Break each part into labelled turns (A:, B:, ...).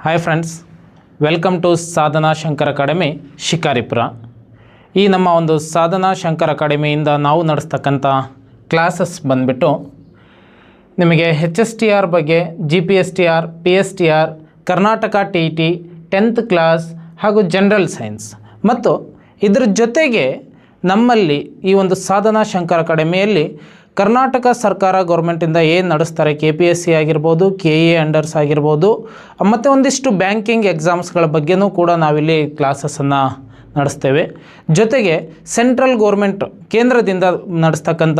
A: Hi friends, welcome to Sadhana Shankar academy Shikaripura. ಈ ನಮ್ಮ ಒಂದು ಸಾಧನಾ ಶಂಕರ್ ಅಕಾಡೆಮಿಯಿಂದ ನಾವು ನಡೆಸ್ತಕ್ಕಂಥ ಕ್ಲಾಸಸ್ ಬಂದುಬಿಟ್ಟು ನಿಮಗೆ HSTR ಬಗ್ಗೆ, GPSTR, PSTR, Karnataka TET, 10th class ಹಾಗೂ ಜನರಲ್ ಸೈನ್ಸ್ ಮತ್ತು ಇದರ ಜೊತೆಗೆ ನಮ್ಮಲ್ಲಿ ಈ ಒಂದು ಸಾಧನಾ ಶಂಕರ್ ಅಕಾಡೆಮಿಯಲ್ಲಿ ಕರ್ನಾಟಕ ಸರ್ಕಾರ ಗೌರ್ಮೆಂಟಿಂದ ಏನು ನಡೆಸ್ತಾರೆ, KPSC ಆಗಿರ್ಬೋದು, KE ಅಂಡರ್ಸ್ ಆಗಿರ್ಬೋದು, ಮತ್ತು ಒಂದಿಷ್ಟು ಬ್ಯಾಂಕಿಂಗ್ ಎಕ್ಸಾಮ್ಸ್ಗಳ ಬಗ್ಗೆನೂ ಕೂಡ ನಾವಿಲ್ಲಿ ಕ್ಲಾಸಸ್ಸನ್ನು ನಡೆಸ್ತೇವೆ. ಜೊತೆಗೆ ಸೆಂಟ್ರಲ್ ಗೌರ್ಮೆಂಟ್ ಕೇಂದ್ರದಿಂದ ನಡೆಸ್ತಕ್ಕಂಥ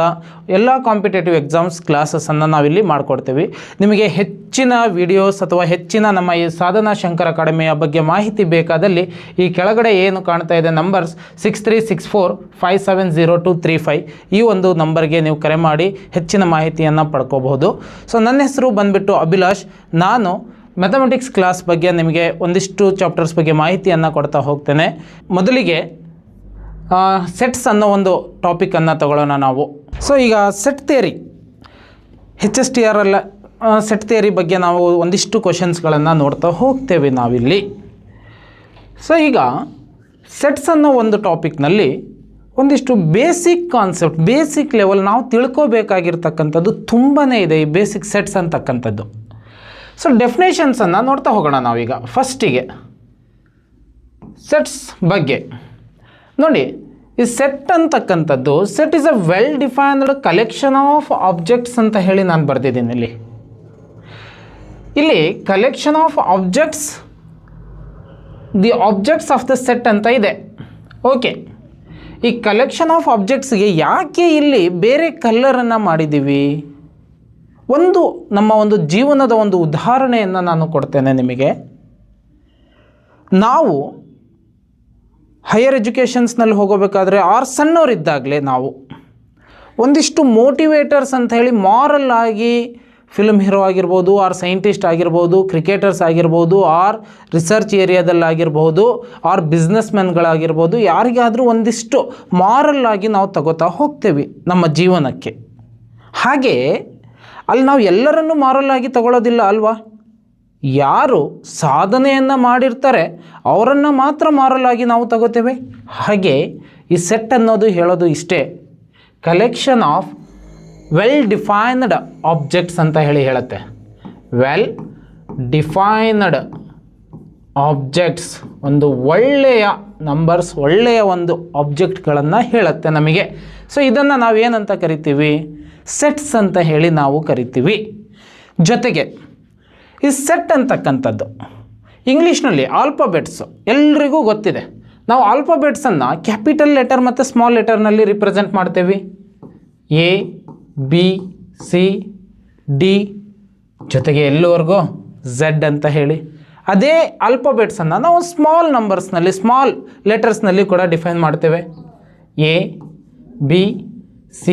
A: ಎಲ್ಲ ಕಾಂಪಿಟೇಟಿವ್ ಎಕ್ಸಾಮ್ಸ್ ಕ್ಲಾಸಸ್ಸನ್ನು ನಾವಿಲ್ಲಿ ಮಾಡಿಕೊಡ್ತೇವೆ. ನಿಮಗೆ ಹೆಚ್ಚಿನ ವಿಡಿಯೋಸ್ ಅಥವಾ ಹೆಚ್ಚಿನ ನಮ್ಮ ಈ ಸಾಧನಾ ಶಂಕರ್ ಅಕಾಡೆಮಿಯ ಬಗ್ಗೆ ಮಾಹಿತಿ ಬೇಕಾದಲ್ಲಿ ಈ ಕೆಳಗಡೆ ಏನು ಕಾಣ್ತಾ ಇದೆ ನಂಬರ್ಸ್ 6364570235 ಈ ಒಂದು ನಂಬರ್ಗೆ ನೀವು ಕರೆ ಮಾಡಿ ಹೆಚ್ಚಿನ ಮಾಹಿತಿಯನ್ನು ಪಡ್ಕೋಬಹುದು. ಸೊ ನನ್ನ ಹೆಸರು ಬಂದುಬಿಟ್ಟು ಅಭಿಲಾಷ್. ನಾನು ಮ್ಯಾಥಮೆಟಿಕ್ಸ್ ಕ್ಲಾಸ್ ಬಗ್ಗೆ ನಿಮಗೆ ಒಂದಿಷ್ಟು ಚಾಪ್ಟರ್ಸ್ ಬಗ್ಗೆ ಮಾಹಿತಿಯನ್ನು ಕೊಡ್ತಾ ಹೋಗ್ತೇನೆ. ಮೊದಲಿಗೆ ಸೆಟ್ಸ್ ಅನ್ನೋ ಒಂದು ಟಾಪಿಕನ್ನು ತಗೊಳ್ಳೋಣ ನಾವು. ಸೊ ಈಗ ಸೆಟ್ ಥಿಯರಿ, HSTR ಅಲ್ಲ, ಸೆಟ್ ಥಿಯರಿ ಬಗ್ಗೆ ನಾವು ಒಂದಿಷ್ಟು ಕ್ವಶನ್ಸ್ಗಳನ್ನು ನೋಡ್ತಾ ಹೋಗ್ತೇವೆ ನಾವಿಲ್ಲಿ. ಸೊ ಈಗ ಸೆಟ್ಸ್ ಅನ್ನೋ ಒಂದು ಟಾಪಿಕ್ನಲ್ಲಿ ಒಂದಿಷ್ಟು ಬೇಸಿಕ್ ಕಾನ್ಸೆಪ್ಟ್, ಬೇಸಿಕ್ ಲೆವೆಲ್ ನಾವು ತಿಳ್ಕೋಬೇಕಾಗಿರ್ತಕ್ಕಂಥದ್ದು ತುಂಬಾ ಇದೆ ಈ ಬೇಸಿಕ್ ಸೆಟ್ಸ್ ಅಂತಕ್ಕಂಥದ್ದು. ಸೊ ಡೆಫಿನೇಷನ್ಸನ್ನು ನೋಡ್ತಾ ಹೋಗೋಣ ನಾವೀಗ. ಫಸ್ಟಿಗೆ ಸೆಟ್ಸ್ ಬಗ್ಗೆ ನೋಡಿ. ಈ ಸೆಟ್ ಅಂತಕ್ಕಂಥದ್ದು, set is a well defined collection of objects ಅಂತ ಹೇಳಿ ನಾನು ಬರೆದಿದ್ದೀನಿ. ಇಲ್ಲಿ collection of objects, the objects of the set ಅಂತ ಇದೆ. ಓಕೆ, ಈ ಕಲೆಕ್ಷನ್ ಆಫ್ ಆಬ್ಜೆಕ್ಟ್ಸ್ಗೆ ಯಾಕೆ ಇಲ್ಲಿ ಬೇರೆ ಕಲರನ್ನು ಮಾಡಿದ್ದೀವಿ? ನಮ್ಮ ಒಂದು ಜೀವನದ ಒಂದು ಉದಾಹರಣೆಯನ್ನು ನಾನು ಕೊಡ್ತೇನೆ ನಿಮಗೆ. ನಾವು ಹೈಯರ್ ಎಜುಕೇಷನ್ಸ್ನಲ್ಲಿ ಹೋಗಬೇಕಾದ್ರೆ ಸಣ್ಣವರಿದ್ದಾಗಲೇ ನಾವು ಒಂದಿಷ್ಟು ಮೋಟಿವೇಟರ್ಸ್ ಅಂತ ಹೇಳಿ ಮಾರಲ್ ಆಗಿ ಫಿಲ್ಮ್ ಹೀರೋ ಆಗಿರ್ಬೋದು, ಸೈಂಟಿಸ್ಟ್ ಆಗಿರ್ಬೋದು, ಕ್ರಿಕೆಟರ್ಸ್ ಆಗಿರ್ಬೋದು, ರಿಸರ್ಚ್ ಏರಿಯಾದಲ್ಲಾಗಿರ್ಬೋದು, ಬಿಸ್ನೆಸ್ ಮ್ಯಾನ್ಗಳಾಗಿರ್ಬೋದು, ಯಾರಿಗಾದರೂ ಒಂದಿಷ್ಟು ಮಾರಲ್ ಆಗಿ ನಾವು ತಗೋತಾ ಹೋಗ್ತೇವೆ ನಮ್ಮ ಜೀವನಕ್ಕೆ. ಹಾಗೆ ಅಲ್ಲಿ ನಾವು ಎಲ್ಲರನ್ನೂ ಮಾರಲ್ ಆಗಿ ತಗೊಳ್ಳೋದಿಲ್ಲ ಅಲ್ವಾ? ಯಾರು ಸಾಧನೆಯನ್ನು ಮಾಡಿರ್ತಾರೆ ಅವರನ್ನು ಮಾತ್ರ ಮಾರಲ್ ಆಗಿ ನಾವು ತಗೋತೇವೆ. ಹಾಗೆ ಈ ಸೆಟ್ ಅನ್ನೋದು ಹೇಳೋದು ಇಷ್ಟೇ, collection of well defined objects ಅಂತ ಹೇಳುತ್ತೆ. ವೆಲ್ ಡಿಫೈನ್ಡ್ ಆಬ್ಜೆಕ್ಟ್ಸ್, ಒಂದು ಒಳ್ಳೆಯ ನಂಬರ್ಸ್, ಒಳ್ಳೆಯ ಒಂದು ಆಬ್ಜೆಕ್ಟ್ಗಳನ್ನು ಹೇಳುತ್ತೆ ನಮಗೆ. ಸೊ ಇದನ್ನು ನಾವೇನಂತ ಕರಿತೀವಿ? ಸೆಟ್ಸ್ ಅಂತ ಹೇಳಿ ನಾವು ಕರಿತೀವಿ. ಜೊತೆಗೆ ಈ ಸೆಟ್ ಅಂತಕ್ಕಂಥದ್ದು ಇಂಗ್ಲೀಷ್ನಲ್ಲಿ ಆಲ್ಫಾಬೆಟ್ಸು ಎಲ್ರಿಗೂ ಗೊತ್ತಿದೆ. ನಾವು ಆಲ್ಫಾಬೆಟ್ಸನ್ನು ಕ್ಯಾಪಿಟಲ್ ಲೆಟರ್ ಮತ್ತು ಸ್ಮಾಲ್ ಲೆಟರ್ನಲ್ಲಿ ರಿಪ್ರೆಸೆಂಟ್ ಮಾಡ್ತೇವೆ. A, B, C, D, ಜೊತೆಗೆ ಎಲ್ಲವರೆಗೂ Z ಅಂತ ಹೇಳಿ. ಅದೇ ಆಲ್ಫಾಬೆಟ್ಸನ್ನು ನಾವು ಸ್ಮಾಲ್ ನಂಬರ್ಸ್ನಲ್ಲಿ, ಸ್ಮಾಲ್ ಲೆಟರ್ಸ್ನಲ್ಲಿ ಕೂಡ ಡಿಫೈನ್ ಮಾಡ್ತೇವೆ. A, B, C,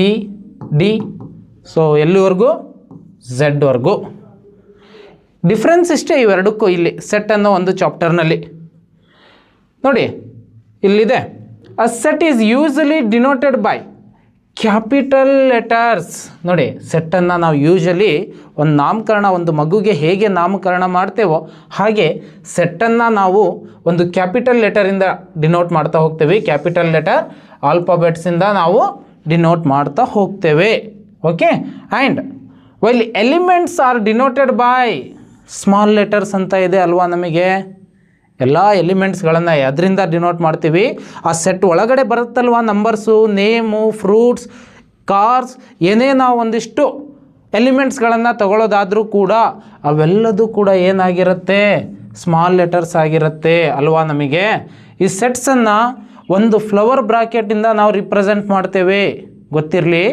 A: D, so ಎಲ್ಲಿವರೆಗೂ Z ವರೆಗೂ. ಡಿಫ್ರೆನ್ಸ್ ಇಷ್ಟೇ ಇವೆರಡಕ್ಕೂ ಇಲ್ಲಿ ಸೆಟ್ ಅನ್ನೋ ಒಂದು ಚಾಪ್ಟರ್ನಲ್ಲಿ. ನೋಡಿ ಇಲ್ಲಿದೆ, a set is usually denoted by capital letters. ನೋಡಿ, ಸೆಟ್ಟನ್ನು ನಾವು ಯೂಶಲಿ ಒಂದು ನಾಮಕರಣ, ಒಂದು ಮಗುಗೆ ಹೇಗೆ ನಾಮಕರಣ ಮಾಡ್ತೇವೋ ಹಾಗೆ ಸೆಟ್ಟನ್ನು ನಾವು ಒಂದು ಕ್ಯಾಪಿಟಲ್ ಲೆಟರಿಂದ ಡಿನೋಟ್ ಮಾಡ್ತಾ ಹೋಗ್ತೇವೆ. ಕ್ಯಾಪಿಟಲ್ ಲೆಟರ್ ಆಲ್ಫಾಬೆಟ್ಸಿಂದ ನಾವು ಡಿನೋಟ್ ಮಾಡ್ತಾ ಹೋಗ್ತೇವೆ. Okay, and while elements are denoted by small letters ಅಂತ ಇದೆ ಅಲ್ವಾ? ನಮಗೆ ಎಲ್ಲ ಎಲಿಮೆಂಟ್ಸ್ಗಳನ್ನು ಅದರಿಂದ ಡಿನೋಟ್ ಮಾಡ್ತೀವಿ. ಆ ಸೆಟ್ ಒಳಗಡೆ ಬರುತ್ತಲ್ವ ನಂಬರ್ಸು, ನೇಮು, ಫ್ರೂಟ್ಸ್, ಕಾರ್ಸ್, ಏನೇ ನಾವು ಒಂದಿಷ್ಟು ಎಲಿಮೆಂಟ್ಸ್ಗಳನ್ನು ತಗೊಳ್ಳೋದಾದರೂ ಕೂಡ ಅವೆಲ್ಲದೂ ಕೂಡ ಏನಾಗಿರುತ್ತೆ? ಸ್ಮಾಲ್ ಲೆಟರ್ಸ್ ಆಗಿರುತ್ತೆ ಅಲ್ವಾ? ನಮಗೆ ಈ ಸೆಟ್ಸನ್ನು ಒಂದು ಫ್ಲವರ್ ಬ್ರಾಕೆಟಿಂದ ನಾವು ರಿಪ್ರೆಸೆಂಟ್ ಮಾಡ್ತೇವೆ. ಗೊತ್ತಿರಲಿ,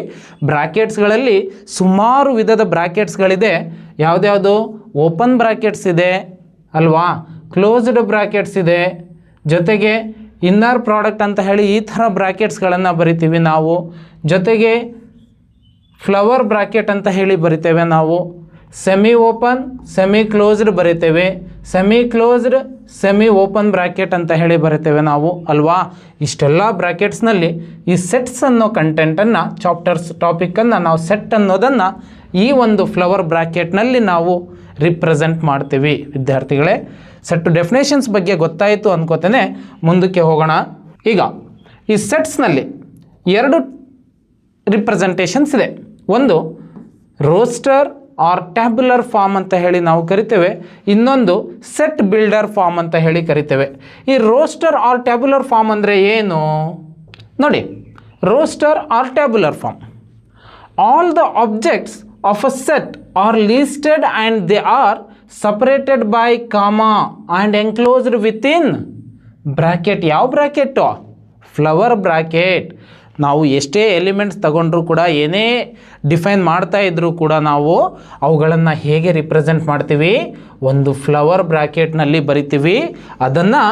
A: ಬ್ರಾಕೆಟ್ಸ್ಗಳಲ್ಲಿ ಸುಮಾರು ವಿಧದ ಬ್ರಾಕೆಟ್ಸ್ಗಳಿದೆ. ಯಾವುದ್ಯಾವುದು? ಓಪನ್ ಬ್ರಾಕೆಟ್ಸ್ ಇದೆ ಅಲ್ವಾ, ಕ್ಲೋಸ್ಡ್ ಬ್ರಾಕೆಟ್ಸ್ ಇದೆ, ಜೊತೆಗೆ ಇನ್ನರ್ ಪ್ರಾಡಕ್ಟ್ ಅಂತ ಹೇಳಿ ಈ ಥರ ಬ್ರಾಕೆಟ್ಸ್ಗಳನ್ನು ಬರಿತೀವಿ ನಾವು. ಜೊತೆಗೆ ಫ್ಲವರ್ ಬ್ರಾಕೆಟ್ ಅಂತ ಹೇಳಿ ಬರಿತೇವೆ ನಾವು. ಸೆಮಿ ಓಪನ್, ಸೆಮಿ ಕ್ಲೋಸ್ಡ್ ಬರಿತೇವೆ, semi closed, semi open bracket ಅಂತ ಹೇಳಿ ಬರಿತೇವೆ ನಾವು ಅಲ್ವಾ? ಇಷ್ಟೆಲ್ಲ ಬ್ರಾಕೆಟ್ಸ್ನಲ್ಲಿ ಈ ಸೆಟ್ಸ್ ಅನ್ನೋ ಕಂಟೆಂಟನ್ನು, ಚಾಪ್ಟರ್ಸ್ ಟಾಪಿಕನ್ನು ನಾವು ಸೆಟ್ ಅನ್ನೋದನ್ನು ಈ ಒಂದು ಫ್ಲವರ್ ಬ್ರಾಕೆಟ್ನಲ್ಲಿ ನಾವು ರಿಪ್ರೆಸೆಂಟ್ ಮಾಡ್ತೀವಿ. ವಿದ್ಯಾರ್ಥಿಗಳೇ, ಸೆಟ್ ಡೆಫಿನೇಷನ್ಸ್ ಬಗ್ಗೆ ಗೊತ್ತಾಯಿತು ಅನ್ಕೋತೇನೆ. ಮುಂದಕ್ಕೆ ಹೋಗೋಣ. ಈಗ ಈ ಸೆಟ್ಸ್ನಲ್ಲಿ 2 ರಿಪ್ರೆಸೆಂಟೇಷನ್ಸ್ ಇದೆ. ಒಂದು ರೋಸ್ಟರ್ ಆರ್ ಟ್ಯಾಬ್ಯುಲರ್ ಫಾರ್ಮ್ ಅಂತ ಹೇಳಿ ನಾವು ಕರಿತೇವೆ, ಇನ್ನೊಂದು ಸೆಟ್ ಬಿಲ್ಡರ್ ಫಾರ್ಮ್ ಅಂತ ಹೇಳಿ ಕರಿತೇವೆ. ಈ ರೋಸ್ಟರ್ ಆರ್ ಟ್ಯಾಬ್ಯುಲರ್ ಫಾರ್ಮ್ ಅಂದರೆ ಏನು ನೋಡಿ. Roster or tabular form, all the objects of a set are listed and they are separated by comma and enclosed within bracket. ಯಾವ ಬ್ರ್ಯಾಕೆಟು? Flower bracket. ನಾವು ಎಷ್ಟೇ ಎಲಿಮೆಂಟ್ಸ್ ತಗೊಂಡ್ರೂ ಕೂಡ, ಏನೇ ಡಿಫೈನ್ ಮಾಡ್ತಾ ಇದ್ರೂ ಕೂಡ ನಾವು ಅವುಗಳನ್ನು ಹೇಗೆ ರಿಪ್ರೆಸೆಂಟ್ ಮಾಡ್ತೀವಿ? ಒಂದು ಫ್ಲವರ್ ಬ್ರ್ಯಾಕೆಟ್ನಲ್ಲಿ ಬರಿತೀವಿ. ಅದನ್ನು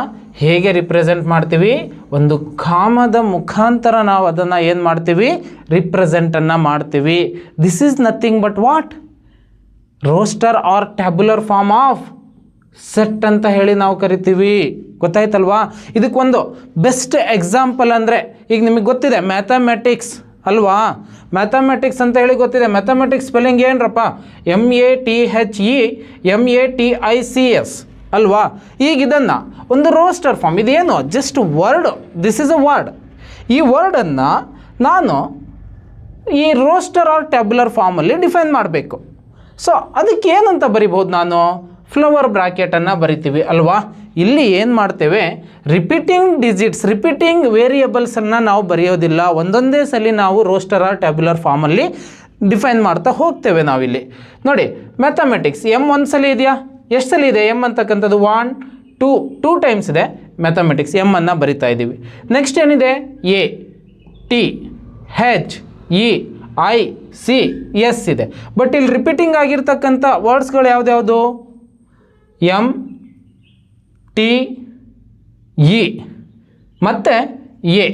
A: ಹೇಗೆ ರಿಪ್ರೆಸೆಂಟ್ ಮಾಡ್ತೀವಿ? ಒಂದು ಕಾಮದ ಮುಖಾಂತರ ನಾವು ಅದನ್ನು ಏನು ಮಾಡ್ತೀವಿ? ರಿಪ್ರೆಸೆಂಟನ್ನು ಮಾಡ್ತೀವಿ. This is nothing but what? Roster or tabular form of set ಅಂತ ಹೇಳಿ ನಾವು ಕರಿತೀವಿ. ಗೊತ್ತಾಯ್ತಲ್ವಾ? ಇದಕ್ಕೊಂದು ಬೆಸ್ಟ್ ಎಕ್ಸಾಂಪಲ್ ಅಂದರೆ, ಈಗ ನಿಮಗೆ ಗೊತ್ತಿದೆ ಮ್ಯಾಥಮೆಟಿಕ್ಸ್ ಅಲ್ವಾ? ಮ್ಯಾಥಮೆಟಿಕ್ಸ್ ಅಂತ ಹೇಳಿ ಗೊತ್ತಿದೆ. Mathematics spelling ಏನರಪ್ಪ? MATHEMATICS ಅಲ್ವಾ? ಈಗ ಇದನ್ನು ಒಂದು ರೋಸ್ಟರ್ ಫಾರ್ಮ್, ಇದೇನು just word, this is a word. ಈ ವರ್ಡನ್ನು ನಾನು ಈ ರೋಸ್ಟರ್ ಆರ್ ಟ್ಯಾಬ್ಯುಲರ್ ಫಾರ್ಮಲ್ಲಿ ಡಿಫೈನ್ ಮಾಡಬೇಕು. ಸೊ ಅದಕ್ಕೆ ಏನಂತ ಬರಿಬೋದು ನಾನು? ಫ್ಲವರ್ ಬ್ರ್ಯಾಕೆಟನ್ನು ಬರಿತೀವಿ ಅಲ್ವಾ? ಇಲ್ಲಿ ಏನು ಮಾಡ್ತೇವೆ? ರಿಪೀಟಿಂಗ್ ಡಿಜಿಟ್ಸ್, ರಿಪೀಟಿಂಗ್ ವೇರಿಯಬಲ್ಸನ್ನು ನಾವು ಬರೆಯೋದಿಲ್ಲ. ಒಂದೊಂದೇ ಸಲ ನಾವು ರೋಸ್ಟರ್ ಆರ್ ಟ್ಯಾಬ್ಯುಲರ್ ಫಾರ್ಮಲ್ಲಿ ಡಿಫೈನ್ ಮಾಡ್ತಾ ಹೋಗ್ತೇವೆ. ನಾವಿಲ್ಲಿ ನೋಡಿ, ಮ್ಯಾಥಮೆಟಿಕ್ಸ್ ಎಮ್ ಒಂದು ಸಲ ಇದೆಯಾ? ಎಷ್ಟು ಸಲ ಇದೆ ಎಮ್ ಅಂತಕ್ಕಂಥದ್ದು? 1 2 ಟೈಮ್ಸ್ ಇದೆ. ಮ್ಯಾಥಮೆಟಿಕ್ಸ್ ಎಮ್ ಅನ್ನು ಬರಿತಾ ಇದ್ದೀವಿ. ನೆಕ್ಸ್ಟ್ ಏನಿದೆ? ATHEICS ಇದೆ. ಬಟ್ ಇಲ್ಲಿ ರಿಪೀಟಿಂಗ್ ಆಗಿರ್ತಕ್ಕಂಥ ವರ್ಡ್ಸ್ಗಳು ಯಾವ್ದ್ಯಾವುದು? MTE ಮತ್ತು A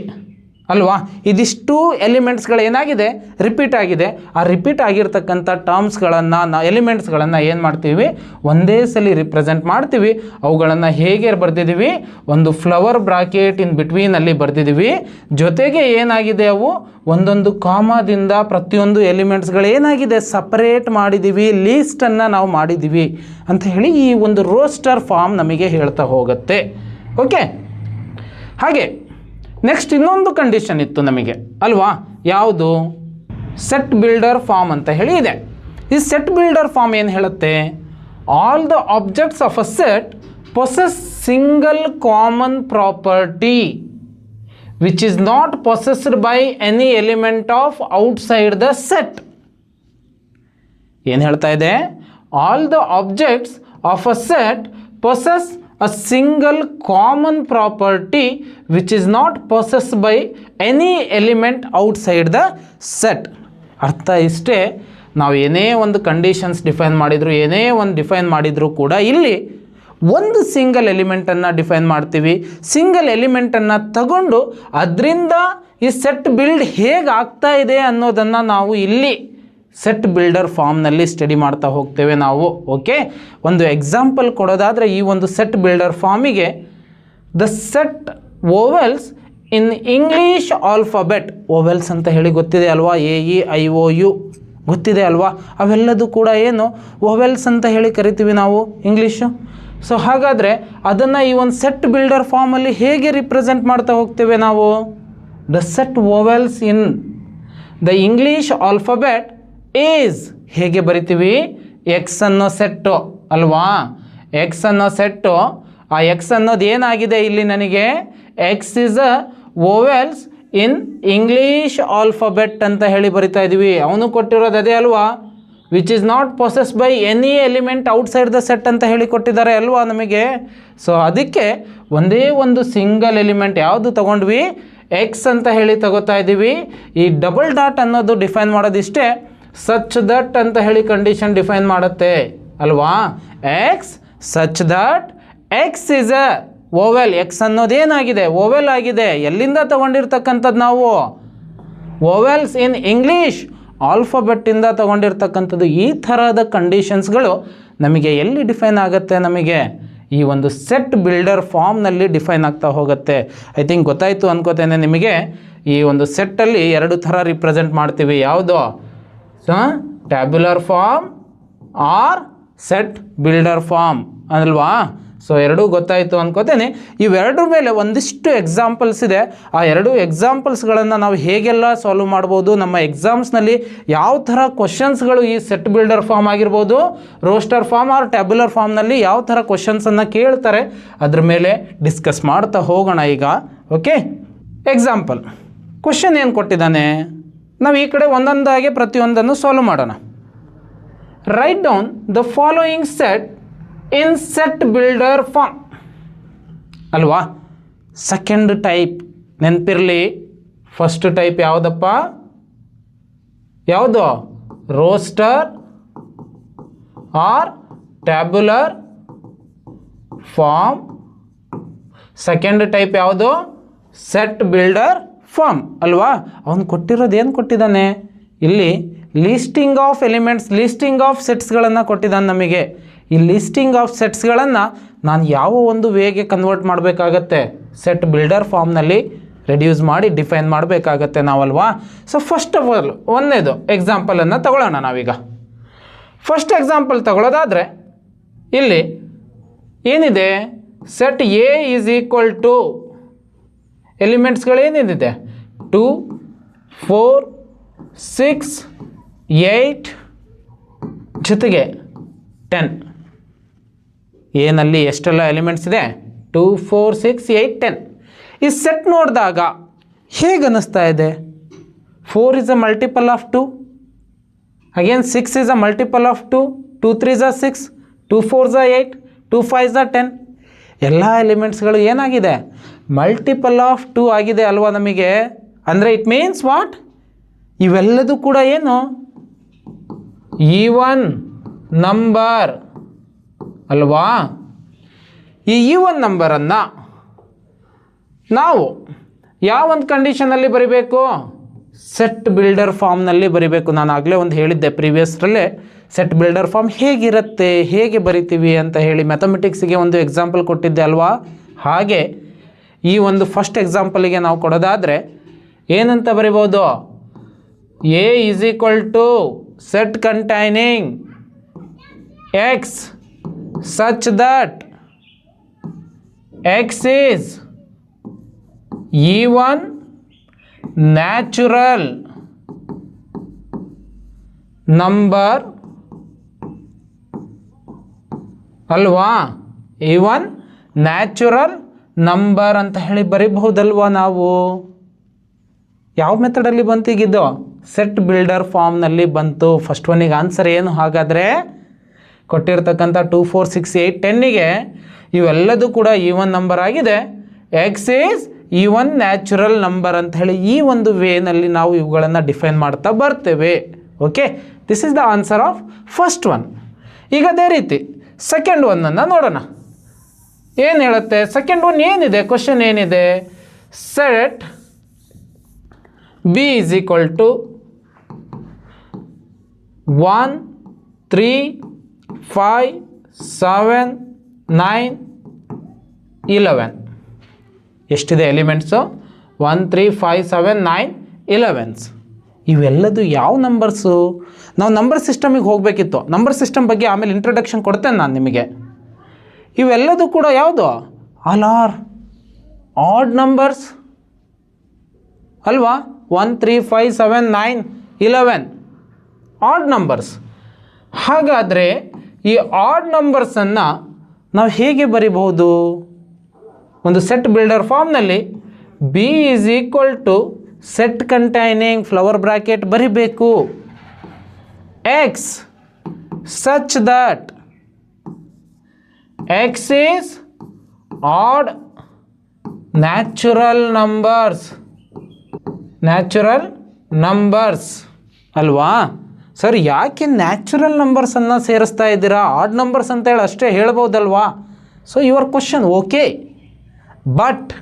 A: ಅಲ್ವಾ? ಇದಿಷ್ಟು ಎಲಿಮೆಂಟ್ಸ್ಗಳು ಏನಾಗಿದೆ? ರಿಪೀಟ್ ಆಗಿದೆ. ಆ ರಿಪೀಟ್ ಆಗಿರ್ತಕ್ಕಂಥ ಟರ್ಮ್ಸ್ಗಳನ್ನು, ಎಲಿಮೆಂಟ್ಸ್ಗಳನ್ನು ಏನು ಮಾಡ್ತೀವಿ? ಒಂದೇ ಸಲ ರಿಪ್ರೆಸೆಂಟ್ ಮಾಡ್ತೀವಿ. ಅವುಗಳನ್ನು ಹೇಗೆ ಬರೆದಿದ್ದೀವಿ? ಒಂದು ಫ್ಲವರ್ ಬ್ರಾಕೆಟ್ ಇನ್ ಬಿಟ್ವೀನಲ್ಲಿ ಬರೆದಿದ್ದೀವಿ. ಜೊತೆಗೆ ಏನಾಗಿದೆ? ಅವು ಒಂದೊಂದು ಕಾಮದಿಂದ ಪ್ರತಿಯೊಂದು ಎಲಿಮೆಂಟ್ಸ್ಗಳು ಏನಾಗಿದೆ? ಸಪರೇಟ್ ಮಾಡಿದ್ದೀವಿ, ಲೀಸ್ಟನ್ನು ನಾವು ಮಾಡಿದ್ದೀವಿ ಅಂತ ಹೇಳಿ ಈ ಒಂದು ರೋಸ್ಟರ್ ಫಾರ್ಮ್ ನಮಗೆ ಹೇಳ್ತಾ ಹೋಗುತ್ತೆ. ಓಕೆ, ಹಾಗೆ ನೆಕ್ಸ್ಟ್ ಇನ್ನೊಂದು ಕಂಡೀಷನ್ ಇತ್ತು ನಮಗೆ ಅಲ್ವಾ? ಯಾವುದು? ಸೆಟ್ ಬಿಲ್ಡರ್ ಫಾರ್ಮ್ ಅಂತ ಹೇಳಿ ಇದೆ. ಈ ಸೆಟ್ ಬಿಲ್ಡರ್ ಫಾರ್ಮ್ ಏನು ಹೇಳುತ್ತೆ? All the objects of a set possess single common property which is not possessed by any element of outside the set. ಏನು ಹೇಳ್ತಾ ಇದೆ? All the objects of a set possess a single common property which is not possessed by any element outside the set. ಅರ್ಥ ಇಷ್ಟೇ. ನಾವು ಏನೇ ಒಂದು conditions define ಮಾಡಿದ್ರು, ಏನೇ ಒಂದು ಡಿಫೈನ್ ಮಾಡಿದರೂ ಕೂಡ ಇಲ್ಲಿ ಒಂದು ಸಿಂಗಲ್ ಎಲಿಮೆಂಟನ್ನು ಡಿಫೈನ್ ಮಾಡ್ತೀವಿ. ಸಿಂಗಲ್ ಎಲಿಮೆಂಟನ್ನು ತಗೊಂಡು ಅದರಿಂದ ಈ ಸೆಟ್ ಬಿಲ್ಡ್ ಹೇಗೆ ಆಗ್ತಾ ಇದೆ ಅನ್ನೋದನ್ನು ನಾವು ಇಲ್ಲಿ ಸೆಟ್ ಬಿಲ್ಡರ್ ಫಾರ್ಮ್ನಲ್ಲಿ ಸ್ಟಡಿ ಮಾಡ್ತಾ ಹೋಗ್ತೇವೆ ನಾವು. ಓಕೆ, ಒಂದು ಎಕ್ಸಾಂಪಲ್ ಕೊಡೋದಾದರೆ ಈ ಒಂದು ಸೆಟ್ ಬಿಲ್ಡರ್ ಫಾರ್ಮಿಗೆ the set vowels in English alphabet. Vowels ಅಂತ ಹೇಳಿ ಗೊತ್ತಿದೆ ಅಲ್ವಾ? AEIOU ಗೊತ್ತಿದೆ ಅಲ್ವಾ? ಅವೆಲ್ಲದೂ ಕೂಡ ಏನು ವೋವೆಲ್ಸ್ ಅಂತ ಹೇಳಿ ಕರಿತೀವಿ ನಾವು ಇಂಗ್ಲೀಷು. ಸೊ ಹಾಗಾದರೆ ಅದನ್ನು ಈ ಒಂದು ಸೆಟ್ ಬಿಲ್ಡರ್ ಫಾರ್ಮಲ್ಲಿ ಹೇಗೆ ರಿಪ್ರೆಸೆಂಟ್ ಮಾಡ್ತಾ ಹೋಗ್ತೇವೆ ನಾವು? The set vowels in the English alphabet is ಹೇಗೆ ಬರಿತೀವಿ? ಎಕ್ಸ್ ಅನ್ನೋ ಸೆಟ್ಟು ಅಲ್ವಾ? ಎಕ್ಸ್ ಅನ್ನೋ ಸೆಟ್ಟು, ಆ ಎಕ್ಸ್ ಅನ್ನೋದು ಏನಾಗಿದೆ ಇಲ್ಲಿ ನನಗೆ? X is a vowels in English alphabet ಅಂತ ಹೇಳಿ ಬರಿತಾ ಇದ್ದೀವಿ. ಅವನು ಕೊಟ್ಟಿರೋದು ಅದೇ ಅಲ್ವಾ? Which is not possess by any element outside the set ಅಂತ ಹೇಳಿ ಕೊಟ್ಟಿದ್ದಾರೆ ಅಲ್ವಾ ನಮಗೆ? ಸೊ ಅದಕ್ಕೆ ಒಂದೇ ಒಂದು ಸಿಂಗಲ್ ಎಲಿಮೆಂಟ್ ಯಾವುದು ತಗೊಂಡ್ವಿ? ಎಕ್ಸ್ ಅಂತ ಹೇಳಿ ತಗೋತಾ ಇದ್ದೀವಿ. ಈ ಡಬಲ್ ಡಾಟ್ ಅನ್ನೋದು ಡಿಫೈನ್ ಮಾಡೋದಿಷ್ಟೇ. ಸಚ್ ದಟ್ ಅಂತ ಹೇಳಿ ಕಂಡೀಷನ್ ಡಿಫೈನ್ ಮಾಡುತ್ತೆ ಅಲ್ವಾ? X such that x is a vowel. X ಅನ್ನೋದೇನಾಗಿದೆ? ವೋವೆಲ್ ಆಗಿದೆ. ಎಲ್ಲಿಂದ ತಗೊಂಡಿರ್ತಕ್ಕಂಥದ್ದು ನಾವು? ವೋವೆಲ್ಸ್ ಇನ್ ಇಂಗ್ಲೀಷ್ ಆಲ್ಫಾಬೆಟ್ಟಿಂದ ತಗೊಂಡಿರ್ತಕ್ಕಂಥದ್ದು. ಈ ಥರದ ಕಂಡೀಷನ್ಸ್ಗಳು ನಮಗೆ ಎಲ್ಲಿ ಡಿಫೈನ್ ಆಗುತ್ತೆ? ನಮಗೆ ಈ ಒಂದು ಸೆಟ್ ಬಿಲ್ಡರ್ ಫಾರ್ಮ್ನಲ್ಲಿ ಡಿಫೈನ್ ಆಗ್ತಾ ಹೋಗುತ್ತೆ. ಐ ಥಿಂಕ್ ಗೊತ್ತಾಯಿತು ಅನ್ಕೋತೇನೆ ನಿಮಗೆ. ಈ ಒಂದು ಸೆಟ್ಟಲ್ಲಿ 2 ಥರ ರಿಪ್ರೆಸೆಂಟ್ ಮಾಡ್ತೀವಿ. ಯಾವುದು? Tabular form or set builder form ಅಲ್ವಾ. ಸೊ ಎರಡೂ ಗೊತ್ತಾಯಿತು ಅನ್ಕೋತೇನೆ. ಇವೆರಡರ ಮೇಲೆ ಒಂದಿಷ್ಟು ಎಕ್ಸಾಂಪಲ್ಸ್ ಇದೆ. ಆ ಎರಡು ಎಕ್ಸಾಂಪಲ್ಸ್ಗಳನ್ನು ನಾವು ಹೇಗೆಲ್ಲ ಸಾಲ್ವ್ ಮಾಡ್ಬೋದು, ನಮ್ಮ ಎಕ್ಸಾಮ್ಸ್ನಲ್ಲಿ ಯಾವ ಥರ ಕ್ವಶನ್ಸ್ಗಳು ಈ ಸೆಟ್ ಬಿಲ್ಡರ್ ಫಾರ್ಮ್ ಆಗಿರ್ಬೋದು, ರೋಸ್ಟರ್ ಫಾರ್ಮ್ ಆರ್ ಟ್ಯಾಬ್ಯುಲರ್ ಫಾರ್ಮ್ನಲ್ಲಿ ಯಾವ ಥರ ಕ್ವಶನ್ಸನ್ನು ಕೇಳ್ತಾರೆ ಅದ್ರ ಮೇಲೆ ಡಿಸ್ಕಸ್ ಮಾಡ್ತಾ ಹೋಗೋಣ ಈಗ. ಓಕೆ, ಎಕ್ಸಾಂಪಲ್ ಕ್ವಶನ್ ಏನು ಕೊಟ್ಟಿದ್ದಾನೆ, ನಾವು ಈ ಕಡೆ ಒಂದೊಂದಾಗಿ ಪ್ರತಿಯೊಂದನ್ನು ಸಾಲ್ವ್ ಮಾಡೋಣ. Write down the following set in set builder form ಅಲ್ವಾ. ಸೆಕೆಂಡ್ ಟೈಪ್ ನೆನಪಿರಲಿ. ಫಸ್ಟ್ ಟೈಪ್ ಯಾವುದಪ್ಪ, ಯಾವುದು, roster or tabular form. Second type ಯಾವುದು, ಸೆಟ್ ಬಿಲ್ಡರ್ ಫಾರ್ಮ್ ಅಲ್ವಾ. ಅವನು ಕೊಟ್ಟಿರೋದು ಏನು ಕೊಟ್ಟಿದ್ದಾನೆ ಇಲ್ಲಿ, listing of elements, listing of ಸೆಟ್ಸ್ಗಳನ್ನು ಕೊಟ್ಟಿದ್ದಾನೆ ನಮಗೆ. ಈ ಲಿಸ್ಟಿಂಗ್ ಆಫ್ ಸೆಟ್ಸ್ಗಳನ್ನು ನಾನು ಯಾವ ಒಂದು ವೇಗೆ ಕನ್ವರ್ಟ್ ಮಾಡಬೇಕಾಗತ್ತೆ, ಸೆಟ್ ಬಿಲ್ಡರ್ ಫಾರ್ಮ್ನಲ್ಲಿ ರೆಡ್ಯೂಸ್ ಮಾಡಿ ಡಿಫೈನ್ ಮಾಡಬೇಕಾಗತ್ತೆ ನಾವಲ್ವಾ. ಸೊ ಫಸ್ಟ್ ಆಫ್ ಆಲ್ ಒಂದೇದು ಎಕ್ಸಾಂಪಲನ್ನು ತಗೊಳ್ಳೋಣ ನಾವೀಗ. ಫಸ್ಟ್ ಎಕ್ಸಾಂಪಲ್ ತಗೊಳ್ಳೋದಾದರೆ ಇಲ್ಲಿ ಏನಿದೆ, set A is equal to ಎಲಿಮೆಂಟ್ಸ್ಗಳೇನಿದೆ 2, 4, 6, 8 ಜೊತೆಗೆ 10. ಏನಲ್ಲಿ ಎಷ್ಟೆಲ್ಲ ಎಲಿಮೆಂಟ್ಸ್ ಇದೆ, 2, 4, 6, 8, 10. ಈ ಸೆಟ್ ನೋಡಿದಾಗ ಹೇಗೆ ಅನ್ನಿಸ್ತಾ ಇದೆ, 4 is a multiple of 2, again 6 is a multiple of 2, 2 3s are 6, 2 4s are 8, 2 5s are 10. ಎಲ್ಲ ಎಲಿಮೆಂಟ್ಸ್ಗಳು ಏನಾಗಿದೆ, ಮಲ್ಟಿಪಲ್ ಆಫ್ 2 ಆಗಿದೆ ಅಲ್ವಾ ನಮಗೆ. ಅಂದರೆ ಇಟ್ ಮೀನ್ಸ್ ವಾಟ್, ಇವೆಲ್ಲದೂ ಕೂಡ ಏನು, ಈವನ್ ನಂಬರ್ ಅಲ್ವಾ. ಈ ಈವನ್ ನಂಬರನ್ನು ನಾವು ಯಾವೊಂದು ಕಂಡೀಷನಲ್ಲಿ ಬರಿಬೇಕು, ಸೆಟ್ ಬಿಲ್ಡರ್ ಫಾರ್ಮ್ನಲ್ಲಿ ಬರಿಬೇಕು. ನಾನು ಆಗಲೇ ಒಂದು ಹೇಳಿದ್ದೆ ಪ್ರೀವಿಯಸ್ರಲ್ಲೇ, ಸೆಟ್ ಬಿಲ್ಡರ್ ಫಾರ್ಮ್ ಹೇಗಿರುತ್ತೆ, ಹೇಗೆ ಬರಿತೀವಿ ಅಂತ ಹೇಳಿ ಮ್ಯಾಥಮೆಟಿಕ್ಸಿಗೆ ಒಂದು ಎಕ್ಸಾಂಪಲ್ ಕೊಟ್ಟಿದ್ದೆ ಅಲ್ವಾ. ಹಾಗೆ ಈ ಒಂದು ಫಸ್ಟ್ ಎಕ್ಸಾಂಪಲಿಗೆ ನಾವು ಕೊಡೋದಾದರೆ ಏನಂತ ಬರಿಬೋದು, A is equal to set containing x such that x is even natural number ಅಲ್ವಾ. ಈವನ್ ನ್ಯಾಚುರಲ್ ನಂಬರ್ ಅಂತ ಹೇಳಿ ಬರೀಬಹುದಲ್ವಾ ನಾವು. ಯಾವ ಮೆಥಡಲ್ಲಿ ಬಂತು ಈಗಿದ್ದು, ಸೆಟ್ ಬಿಲ್ಡರ್ ಫಾರ್ಮ್ನಲ್ಲಿ ಬಂತು. ಫಸ್ಟ್ ಒನ್ನಿಗೆ ಆನ್ಸರ್ ಏನು ಹಾಗಾದರೆ, ಕೊಟ್ಟಿರ್ತಕ್ಕಂಥ 2 4 6 8 10ಗೆ ಇವೆಲ್ಲದೂ ಕೂಡ ಈವನ್ ನಂಬರ್ ಆಗಿದೆ. X is even natural number ಅಂತ ಹೇಳಿ ಈ ಒಂದು ವೇನಲ್ಲಿ ನಾವು ಇವುಗಳನ್ನು ಡಿಫೈನ್ ಮಾಡ್ತಾ ಬರ್ತೇವೆ. Okay, this is the answer of first one. ಈಗ ಅದೇ ರೀತಿ ಸೆಕೆಂಡ್ ಒನ್ನನ್ನು ನೋಡೋಣ. ಏನು ಹೇಳುತ್ತೆ ಸೆಕೆಂಡ್ ಒನ್, ಏನಿದೆ ಕ್ವಶನ್ ಏನಿದೆ, set B is equal to 1 3 5 7 9 11. ಎಷ್ಟಿದೆ ಎಲಿಮೆಂಟ್ಸು, 1 3 5 7 9 11. ಇವೆಲ್ಲದು ಯಾವ ನಂಬರ್ಸು, ನಾವು ನಂಬರ್ ಸಿಸ್ಟಮಿಗೆ ಹೋಗಬೇಕಿತ್ತು. ನಂಬರ್ ಸಿಸ್ಟಮ್ ಬಗ್ಗೆ ಆಮೇಲೆ ಇಂಟ್ರೊಡಕ್ಷನ್ ಕೊಡ್ತೇನೆ ನಾನು ನಿಮಗೆ. ಇವೆಲ್ಲದೂ ಕೂಡ ಯಾವುದು, ಆಲ್ ಆರ್ ಆಡ್ ನಂಬರ್ಸ್ ಅಲ್ವಾ. 1 3 5 7 9 11 ಆಡ್ ನಂಬರ್ಸ್. ಹಾಗಾದರೆ ಈ ಆಡ್ ನಂಬರ್ಸನ್ನು ನಾವು ಹೇಗೆ ಬರಿಬಹುದು, ಒಂದು ಸೆಟ್ ಬಿಲ್ಡರ್ ಫಾರ್ಮ್ನಲ್ಲಿ B is equal to set containing flower bracket ಬರಿಬೇಕು, x such that x is odd natural numbers ಅಲ್ವಾ. ಸರ್ ಯಾಕೆ ನ್ಯಾಚುರಲ್ ನಂಬರ್ಸನ್ನು ಸೇರಿಸ್ತಾ ಇದ್ದೀರಾ, ಆಡ್ ನಂಬರ್ಸ್ ಅಂತ ಹೇಳಿ ಅಷ್ಟೇ ಹೇಳ್ಬೋದಲ್ವಾ. So your question okay, but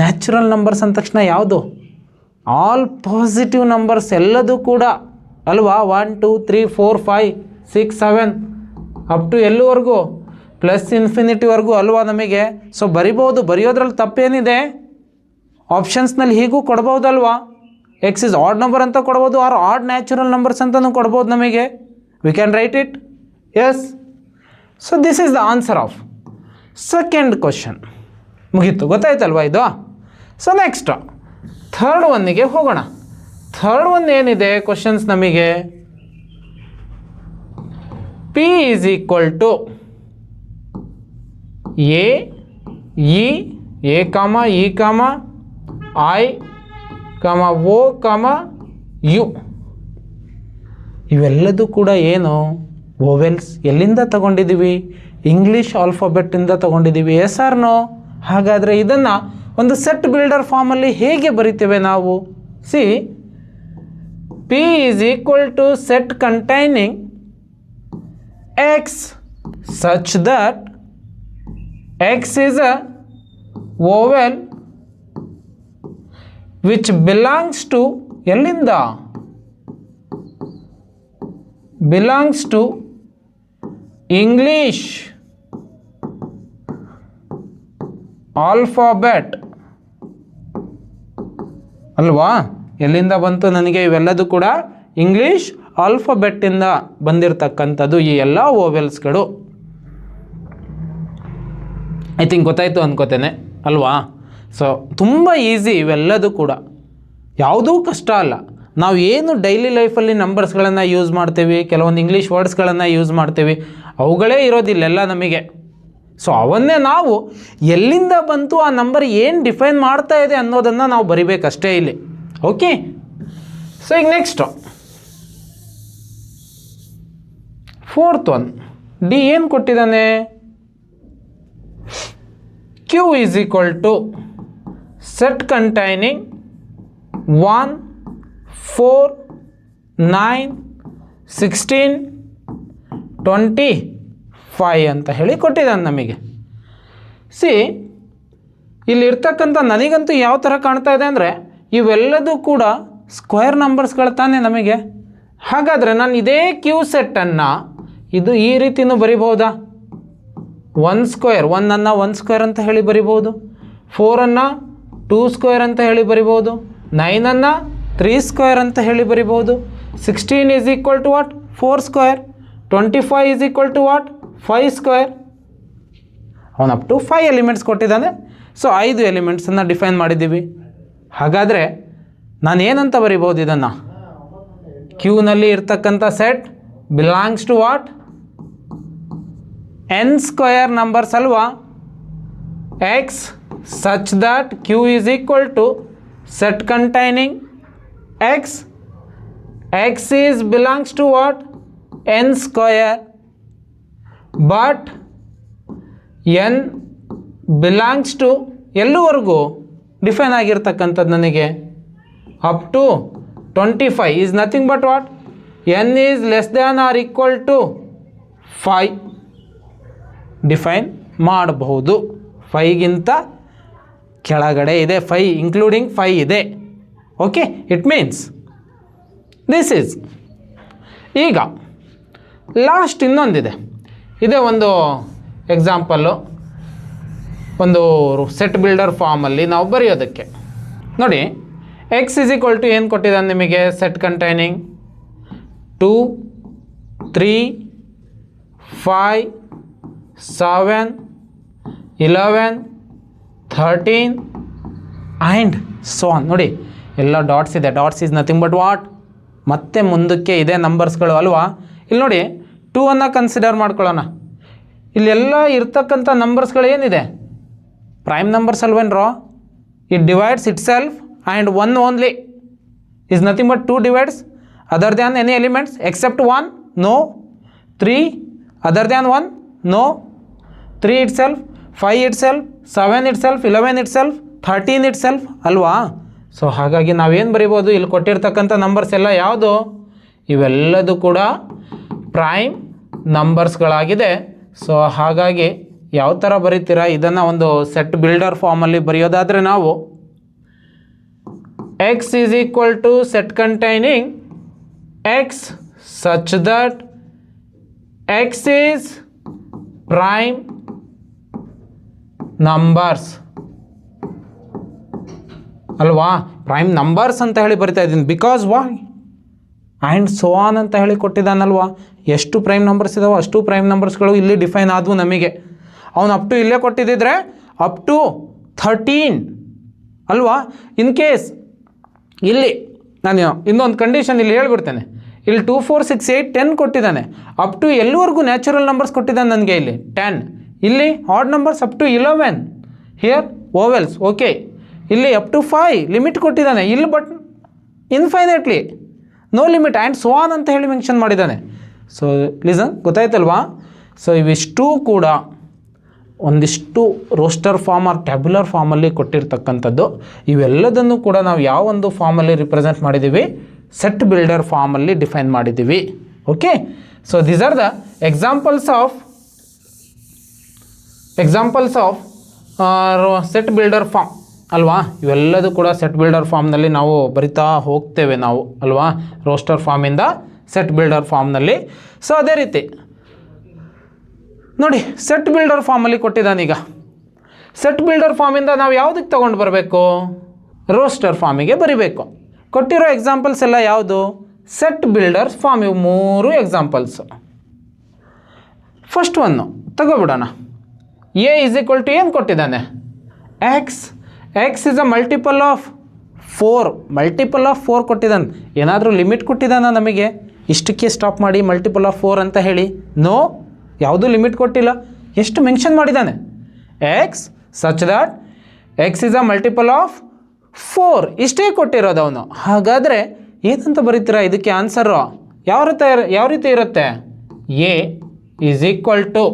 A: natural numbers ಅಂದ ತಕ್ಷಣ ಯಾವುದು, ಆಲ್ ಪಾಸಿಟಿವ್ ನಂಬರ್ಸ್ ಎಲ್ಲದೂ ಕೂಡ ಅಲ್ವಾ. 1 2 3 4 5 6 7 ಅಪ್ ಟು ಎಲ್ಲುವರೆಗೂ ಪ್ಲಸ್ ಇನ್ಫಿನಿಟಿವರೆಗೂ ಅಲ್ವಾ ನಮಗೆ. ಸೊ ಬರಿಬೋದು, ಬರೆಯೋದ್ರಲ್ಲಿ ತಪ್ಪೇನಿದೆ, ಆಪ್ಷನ್ಸ್ನಲ್ಲಿ ಹೀಗೂ ಕೊಡ್ಬೋದಲ್ವಾ. ಎಕ್ಸ್ ಇಸ್ ಆಡ್ ನಂಬರ್ ಅಂತ ಕೊಡ್ಬೋದು, ಆರ್ ಆಡ್ ನ್ಯಾಚುರಲ್ ನಂಬರ್ಸ್ ಅಂತಲೂ ಕೊಡ್ಬೋದು ನಮಗೆ. We can write it as. So this is the answer of second question. ಮುಗೀತು, ಗೊತ್ತಾಯ್ತಲ್ವಾ ಇದು. ಸೊ ನೆಕ್ಸ್ಟ್ ಥರ್ಡ್ ಒನ್ನಿಗೆ ಹೋಗೋಣ. ಥರ್ಡ್ ಒನ್ ಏನಿದೆ ಕ್ವಶನ್ಸ್ ನಮಗೆ, P is equal to A comma E comma I comma O ಕಾಮ ಯು. ಇವೆಲ್ಲದೂ ಕೂಡ ಏನು ವೋವೆಲ್ಸ್. ಎಲ್ಲಿಂದ ತಗೊಂಡಿದ್ದೀವಿ? ಇಂಗ್ಲೀಷ್ ಆಲ್ಫಾಬೆಟ್ಟಿಂದ ತಗೊಂಡಿದ್ದೀವಿ. Yes or no? ಹಾಗಾದರೆ ಇದನ್ನು ಒಂದು ಸೆಟ್ ಬಿಲ್ಡರ್ ಫಾರ್ಮಲ್ಲಿ ಹೇಗೆ ಬರಿತೇವೆ ನಾವು? See, P is equal to set containing x such that x is a vowel which belongs to, ಎಲ್ಲಿಂದ? belongs to English alphabet ಅಲ್ವಾ? ಎಲ್ಲಿಂದ ಬಂತು ನನಗೆ? ಇವೆಲ್ಲದೂ ಕೂಡ ಇಂಗ್ಲೀಷ್ ಆಲ್ಫಾಬೆಟ್ಟಿಂದ ಬಂದಿರತಕ್ಕಂಥದ್ದು ಈ ಎಲ್ಲ ವೋವೆಲ್ಸ್ಗಳು. ಐ ಥಿಂಕ್ ಗೊತ್ತಾಯಿತು ಅಂದ್ಕೋತೇನೆ ಅಲ್ವಾ? ಸೊ ತುಂಬ ಈಸಿ ಇವೆಲ್ಲದೂ ಕೂಡ, ಯಾವುದೂ ಕಷ್ಟ ಅಲ್ಲ. ನಾವು ಏನು ಡೈಲಿ ಲೈಫಲ್ಲಿ ನಂಬರ್ಸ್ಗಳನ್ನು ಯೂಸ್ ಮಾಡ್ತೀವಿ, ಕೆಲವೊಂದು ಇಂಗ್ಲೀಷ್ ವರ್ಡ್ಸ್ಗಳನ್ನು ಯೂಸ್ ಮಾಡ್ತೀವಿ, ಅವುಗಳೇ ಇರೋದಿಲ್ಲೆಲ್ಲ ನಮಗೆ. ಸೊ ಅವನ್ನೇ ನಾವು ಎಲ್ಲಿಂದ ಬಂತು, ಆ ನಂಬರ್ ಏನು ಡಿಫೈನ್ ಮಾಡ್ತಾ ಇದೆ ಅನ್ನೋದನ್ನು ನಾವು ಬರಿಬೇಕಷ್ಟೇ ಇಲ್ಲಿ. ಓಕೆ. ಸೊ ಈಗ ನೆಕ್ಸ್ಟು ಫೋರ್ತ್ ಒನ್, ಡಿ ಏನು ಕೊಟ್ಟಿದ್ದಾನೆ? Q is equal to set containing 1, 4, 9, 16, 25 ಅಂತ ಹೇಳಿ ಕೊಟ್ಟಿದ್ದಾನೆ ನಮಗೆ. ಸಿ, ಇಲ್ಲಿರ್ತಕ್ಕಂಥ ನನಗಂತೂ ಯಾವ ಥರ ಕಾಣ್ತಾ ಇದೆ ಅಂದರೆ, ಇವೆಲ್ಲದೂ ಕೂಡ ಸ್ಕ್ವೇರ್ ನಂಬರ್ಸ್ಗಳು ತಾನೇ ನಮಗೆ. ಹಾಗಾದರೆ ನಾನು ಇದೇ ಕ್ಯೂ ಸೆಟ್ಟನ್ನು ಇದು ಈ ರೀತಿಯೂ ಬರಿಬಹುದಾ? 1 ಸ್ಕ್ವೇರ್, 1 1 ಸ್ಕ್ವೇರ್ ಅಂತ ಹೇಳಿ ಬರಿಬೋದು, 4 2 ಸ್ಕ್ವೇರ್ ಅಂತ ಹೇಳಿ ಬರಿಬೋದು, 9 3 ಸ್ಕ್ವೇರ್ ಅಂತ ಹೇಳಿ ಬರಿಬೋದು, 16 is equal to what? 4 square, 25 is equal to what? 5 square. ಅವನು ಅಪ್ ಟು 5 ಎಲಿಮೆಂಟ್ಸ್ ಕೊಟ್ಟಿದ್ದಾನೆ. ಸೊ 5 ಎಲಿಮೆಂಟ್ಸನ್ನು ಡಿಫೈನ್ ಮಾಡಿದ್ದೀವಿ. ಹಾಗಾದರೆ ನಾನು ಏನಂತ ಬರಿಬೋದು ಇದನ್ನು? ಕ್ಯೂನಲ್ಲಿ ಇರ್ತಕ್ಕಂಥ set belongs to what? n square numbers ಅಲ್ವಾ? x such that q is equal to set containing x. x is belongs to what? n square, but n belongs to ಎಲ್ಲುವರೆಗೂ ಡಿಫೈನ್ ಆಗಿರ್ತಕ್ಕಂಥದ್ದು ನನಗೆ up to 25 is nothing but what? n is less than or equal to 5 define ಮಾಡಬಹುದು. 5ಗಿಂತ ಕೆಳಗಡೆ ಇದೆ, 5 including 5 ಇದೆ. Okay, it means this is. ಈಗ last ಇನ್ನೊಂದಿದೆ. ಇದೇ ಒಂದು ಎಕ್ಸಾಂಪಲ್ಲು, ಒಂದು ಸೆಟ್ ಬಿಲ್ಡರ್ ಫಾರ್ಮಲ್ಲಿ ನಾವು ಬರೆಯೋದಕ್ಕೆ. ನೋಡಿ, ಎಕ್ಸ್ ಇಸ್ ಈಕ್ವಲ್ ಟು ಏನು ಕೊಟ್ಟಿದ್ದಾನೆ ನಿಮಗೆ? Set containing 2, 3, 5, 7, 11, 13 and so on. ನೋಡಿ, ಎಲ್ಲ ಡಾಟ್ಸ್ ಇದೆ. Dots is nothing but what? ಮತ್ತೆ ಮುಂದಕ್ಕೆ ಇದೆ ನಂಬರ್ಸ್ಗಳು ಅಲ್ವಾ? ಇಲ್ಲಿ ನೋಡಿ, 2 ಕನ್ಸಿಡರ್ ಮಾಡ್ಕೊಳ್ಳೋಣ. ಇಲ್ಲೆಲ್ಲ ಇರ್ತಕ್ಕಂಥ ನಂಬರ್ಸ್ಗಳು ಏನಿದೆ? ಪ್ರೈಮ್ ನಂಬರ್ಸ್ ಅಲ್ವೇನ್ರೋ? It divides itself and 1 only is nothing but 2 divides other than any elements except 1? No. 3 other than 1? No. 3 itself, 5 itself, 7 itself, 11 itself, 13 itself ಅಲ್ವಾ? So ಹಾಗಾಗಿ ನಾವೇನು ಬರಿಬೋದು? ಇಲ್ಲಿ ಕೊಟ್ಟಿರ್ತಕ್ಕಂಥ numbers ಎಲ್ಲ ಯಾವುದು? ಇವೆಲ್ಲದೂ ಕೂಡ prime ನಂಬರ್ಸ್ಗಳಾಗಿದೆ. So ಹಾಗಾಗಿ ಯಾವ ಥರ ಬರೀತೀರಾ ಇದನ್ನು? ಒಂದು ಸೆಟ್ ಬಿಲ್ಡರ್ ಫಾರ್ಮಲ್ಲಿ ಬರೆಯೋದಾದರೆ ನಾವು x is equal to set containing x such that x is prime numbers ಅಲ್ವಾ? ಪ್ರೈಮ್ ನಂಬರ್ಸ್ ಅಂತ ಹೇಳಿ ಬರಿತಾ ಇದ್ದೀನಿ. Because why? And so on ಅಂತ ಹೇಳಿ ಕೊಟ್ಟಿದ್ದಾನಲ್ವಾ. ಎಷ್ಟು ಪ್ರೈಮ್ ನಂಬರ್ಸ್ ಇದಾವೆ ಅಷ್ಟು ಪ್ರೈಮ್ ನಂಬರ್ಸ್ಗಳು ಇಲ್ಲಿ ಡಿಫೈನ್ ಆದವು ನಮಗೆ. ಅವನು ಅಪ್ ಟು ಇಲ್ಲೇ ಕೊಟ್ಟಿದ್ದಿದ್ರೆ ಅಪ್ ಟು 13 ಅಲ್ವಾ. ಇನ್ ಕೇಸ್ ಇಲ್ಲಿ ನಾನು ಇನ್ನೊಂದು ಕಂಡೀಷನ್ ಇಲ್ಲಿ ಹೇಳ್ಬಿಡ್ತೇನೆ. ಇಲ್ಲಿ 2 4 6 8 10 ಕೊಟ್ಟಿದ್ದಾನೆ. ಅಪ್ ಟು ಎಲ್ಲಿವರೆಗೂ ನ್ಯಾಚುರಲ್ ನಂಬರ್ಸ್ ಕೊಟ್ಟಿದ್ದಾನೆ ನನಗೆ ಇಲ್ಲಿ 10. ಇಲ್ಲಿ odd numbers up to 11. Here vowels okay. ಇಲ್ಲಿ ಅಪ್ ಟು 5 ಲಿಮಿಟ್ ಕೊಟ್ಟಿದ್ದಾನೆ. ಇಲ್ಲಿ but infinitely no limit and so on ಅಂತ ಹೇಳಿ ಮೆನ್ಷನ್ ಮಾಡಿದ್ದಾನೆ. So listen, ಗೊತ್ತಾಯ್ತಲ್ವಾ. ಸೊ ಇವಿಷ್ಟು ಕೂಡ ಒಂದಿಷ್ಟು ರೋಸ್ಟರ್ ಫಾರ್ಮ್ ಆರ್ ಟ್ಯಾಬ್ಯುಲರ್ ಫಾರ್ಮಲ್ಲಿ ಕೊಟ್ಟಿರ್ತಕ್ಕಂಥದ್ದು. ಇವೆಲ್ಲದನ್ನು ಕೂಡ ನಾವು ಯಾವ ಒಂದು ಫಾರ್ಮಲ್ಲಿ ರಿಪ್ರೆಸೆಂಟ್ ಮಾಡಿದ್ದೀವಿ, ಸೆಟ್ ಬಿಲ್ಡರ್ ಫಾರ್ಮಲ್ಲಿ ಡಿಫೈನ್ ಮಾಡಿದ್ದೀವಿ. Okay. So these are the examples of set builder form ಅಲ್ವಾ. ಇವೆಲ್ಲದೂ ಕೂಡ ಸೆಟ್ ಬಿಲ್ಡರ್ ಫಾರ್ಮ್ನಲ್ಲಿ ನಾವು ಬರಿತಾ ಹೋಗ್ತೇವೆ ನಾವು ಅಲ್ವಾ, ರೋಸ್ಟರ್ ಫಾರ್ಮಿಂದ ಸೆಟ್ ಬಿಲ್ಡರ್ ಫಾರ್ಮ್ನಲ್ಲಿ. ಸೊ ಅದೇ ರೀತಿ ನೋಡಿ, ಸೆಟ್ ಬಿಲ್ಡರ್ ಫಾರ್ಮಲ್ಲಿ ಕೊಟ್ಟಿದ್ದಾನೀಗ. ಸೆಟ್ ಬಿಲ್ಡರ್ ಫಾರ್ಮಿಂದ ನಾವು ಯಾವುದಕ್ಕೆ ತೊಗೊಂಡು ಬರಬೇಕು, ರೋಸ್ಟರ್ ಫಾರ್ಮಿಗೆ ಬರಿಬೇಕು. ಕೊಟ್ಟಿರೋ ಎಕ್ಸಾಂಪಲ್ಸ್ ಎಲ್ಲ ಯಾವುದು, ಸೆಟ್ ಬಿಲ್ಡರ್ಸ್ ಫಾರ್ಮ್. ಇವು 3 ಎಕ್ಸಾಂಪಲ್ಸು. ಫಸ್ಟ್ ಒನ್ನು ತಗೋಬಿಡೋಣ. ಎ ಇಸ್ ಈಕ್ವಲ್ ಟು ಏನು ಕೊಟ್ಟಿದ್ದಾನೆ, x. X is a multiple of 4. Multiple of 4 ಕೊಟ್ಟಿದ್ದಾನೆ. ಏನಾದರೂ ಲಿಮಿಟ್ ಕೊಟ್ಟಿದ್ದಾನ ನಮಗೆ, ಇಷ್ಟಕ್ಕೆ ಸ್ಟಾಪ್ ಮಾಡಿ ಮಲ್ಟಿಪಲ್ ಆಫ್ 4 ಅಂತ ಹೇಳಿ? ನೋ, ಯಾವುದೂ ಲಿಮಿಟ್ ಕೊಟ್ಟಿಲ್ಲ. ಎಷ್ಟು ಮೆನ್ಷನ್ ಮಾಡಿದ್ದಾನೆ, X such that X is a multiple of 4. ಇಷ್ಟೇ ಕೊಟ್ಟಿರೋದು ಅವನು. ಹಾಗಾದರೆ ಏನಂತ ಬರೀತೀರಾ ಇದಕ್ಕೆ ಆನ್ಸರು? ಯಾವ ರೀತಿ ಇರುತ್ತೆ, A is equal to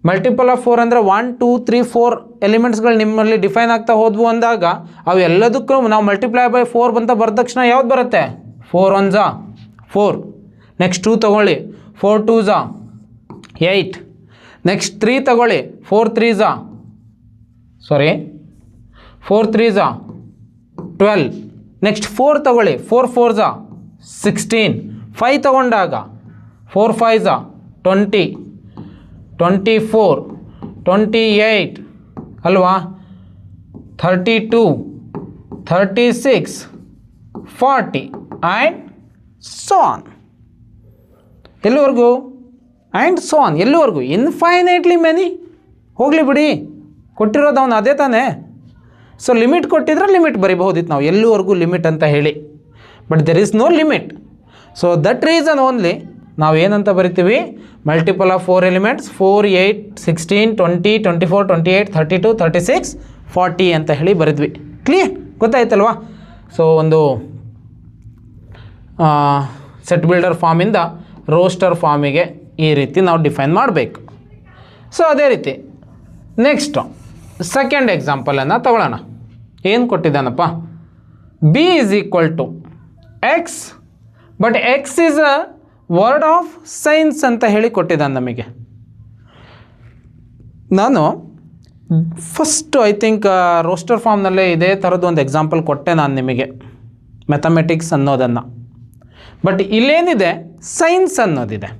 A: multiple of 4 ಅಂದರೆ 1 2 3 4 ಎಲಿಮೆಂಟ್ಸ್ಗಳು ನಿಮ್ಮಲ್ಲಿ ಡಿಫೈನ್ ಆಗ್ತಾ ಹೋದ್ವು ಅಂದಾಗ ಅವೆಲ್ಲದಕ್ಕೂ ನಾವು ಮಲ್ಟಿಪ್ಲೈ ಬೈ 4 ಅಂತ ಬರೆದ ತಕ್ಷಣ ಯಾವ್ದು ಬರುತ್ತೆ, 4 1 4. ನೆಕ್ಸ್ಟ್ 2 ತಗೊಳ್ಳಿ, 4 2 8. ನೆಕ್ಸ್ಟ್ 3 ತಗೊಳ್ಳಿ, 4 3 12. ನೆಕ್ಸ್ಟ್ 4 ತಗೊಳ್ಳಿ, 4 4 16. 5 ತಗೊಂಡಾಗ 4 5 20, 24, 28 ಅಲ್ವಾ, 32, 36, 40 ಆ್ಯಂಡ್ ಸೋ ಆನ್. ಎಲ್ಲಿವರೆಗೂ ಆ್ಯಂಡ್ ಸೋ ಆನ್, ಎಲ್ಲಿವರೆಗೂ ಇನ್ಫೈನೈಟ್ಲಿ ಮೆನಿ. ಹೋಗಲಿ ಬಿಡಿ, ಕೊಟ್ಟಿರೋದು ಅವನು ಅದೇ ತಾನೇ. ಸೊ ಲಿಮಿಟ್ ಕೊಟ್ಟಿದ್ರೆ ಲಿಮಿಟ್ ಬರಿಬಹುದಿತ್ತು ನಾವು, ಎಲ್ಲಿವರೆಗೂ ಲಿಮಿಟ್ ಅಂತ ಹೇಳಿ. But there is no limit. So that reason only ನಾವು ಏನಂತ ಬರಿತೀವಿ, ಮಲ್ಟಿಪಲ್ ಆಫ್ 4 ಎಲಿಮೆಂಟ್ಸ್ 4 8 16 20 24 28 32 36 40 ಅಂತ ಹೇಳಿ ಬರೆದ್ವಿ. ಕ್ಲಿಯರ್, ಗೊತ್ತಾಯ್ತಲ್ವಾ. ಸೊ ಒಂದು ಸೆಟ್ ಬಿಲ್ಡರ್ ಫಾರ್ಮಿಂದ ರೋಸ್ಟರ್ ಫಾರ್ಮಿಗೆ ಈ ರೀತಿ ನಾವು ಡಿಫೈನ್ ಮಾಡಬೇಕು. ಸೊ ಅದೇ ರೀತಿ ನೆಕ್ಸ್ಟ್ ಸೆಕೆಂಡ್ ಎಕ್ಸಾಂಪಲನ್ನು ತಗೊಳ್ಳೋಣ. ಏನು ಕೊಟ್ಟಿದ್ದಾನಪ್ಪ, B is equal to x, but x is a word of science ಅಂತ ಹೇಳಿ ಕೊಟ್ಟಿದ್ದಾನೆ ನಮಗೆ. ನಾನು ಫಸ್ಟ್ ಐ ಥಿಂಕ್ ರೋಸ್ಟರ್ ಫಾರ್ಮ್ನಲ್ಲೇ ಇದೇ ಥರದ್ದು ಒಂದು ಎಕ್ಸಾಂಪಲ್ ಕೊಟ್ಟೆ ನಾನು ನಿಮಗೆ, ಮ್ಯಾಥಮೆಟಿಕ್ಸ್ ಅನ್ನೋದನ್ನು. ಬಟ್ ಇಲ್ಲೇನಿದೆ, ಸೈನ್ಸ್ ಅನ್ನೋದಿದೆ.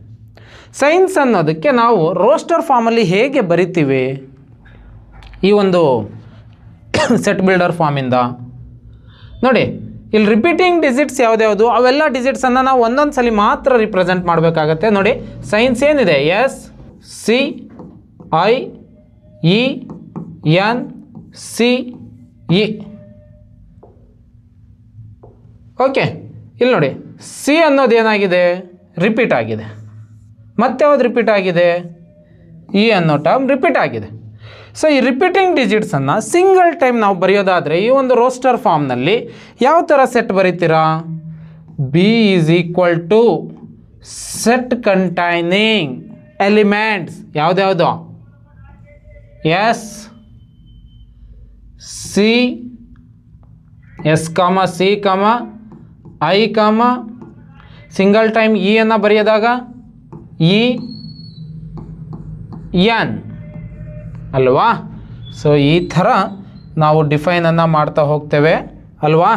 A: ಸೈನ್ಸ್ ಅನ್ನೋದಕ್ಕೆ ನಾವು ರೋಸ್ಟರ್ ಫಾರ್ಮಲ್ಲಿ ಹೇಗೆ ಬರಿತೀವಿ ಈ ಒಂದು ಸೆಟ್ ಬಿಲ್ಡರ್ ಫಾರ್ಮಿಂದ ನೋಡಿ. ಇಲ್ಲಿ ರಿಪೀಟಿಂಗ್ ಡಿಜಿಟ್ಸ್ ಯಾವುದ್ಯಾವುದು, ಅವೆಲ್ಲ ಡಿಜಿಟ್ಸನ್ನು ನಾವು ಒಂದೊಂದು ಸಲ ಮಾತ್ರ ರಿಪ್ರೆಸೆಂಟ್ ಮಾಡಬೇಕಾಗತ್ತೆ. ನೋಡಿ, ಸೈನ್ಸ್ ಏನಿದೆ, S C I E N C E. Okay, ಇಲ್ಲಿ ನೋಡಿ, ಸಿ ಅನ್ನೋದು ಏನಾಗಿದೆ, ರಿಪೀಟ್ ಆಗಿದೆ. ಮತ್ತೆ ಯಾವ್ದು ರಿಪೀಟ್ ಆಗಿದೆ, ಇ ಅನ್ನೋ ಟರ್ಮ್ ರಿಪೀಟ್ ಆಗಿದೆ. ಸೊ ಈ ರಿಪೀಟಿಂಗ್ ಡಿಜಿಟ್ಸನ್ನು ಸಿಂಗಲ್ ಟೈಮ್ ನಾವು ಬರೆಯೋದಾದರೆ ಈ ಒಂದು ರೋಸ್ಟರ್ ಫಾರ್ಮ್ನಲ್ಲಿ ಯಾವ ಥರ ಸೆಟ್ ಬರೀತೀರಾ, B is equal to set containing elements ಯಾವುದ್ಯಾವುದು, S C S comma C comma I comma single time E ಅನ್ನು ಬರೆಯೋದಾಗ ಇ ಎನ್ ಅಲ್ವಾ. ಸೊ ಈ ಥರ ನಾವು ಡಿಫೈನನ್ನು ಮಾಡ್ತಾ ಹೋಗ್ತೇವೆ ಅಲ್ವಾ.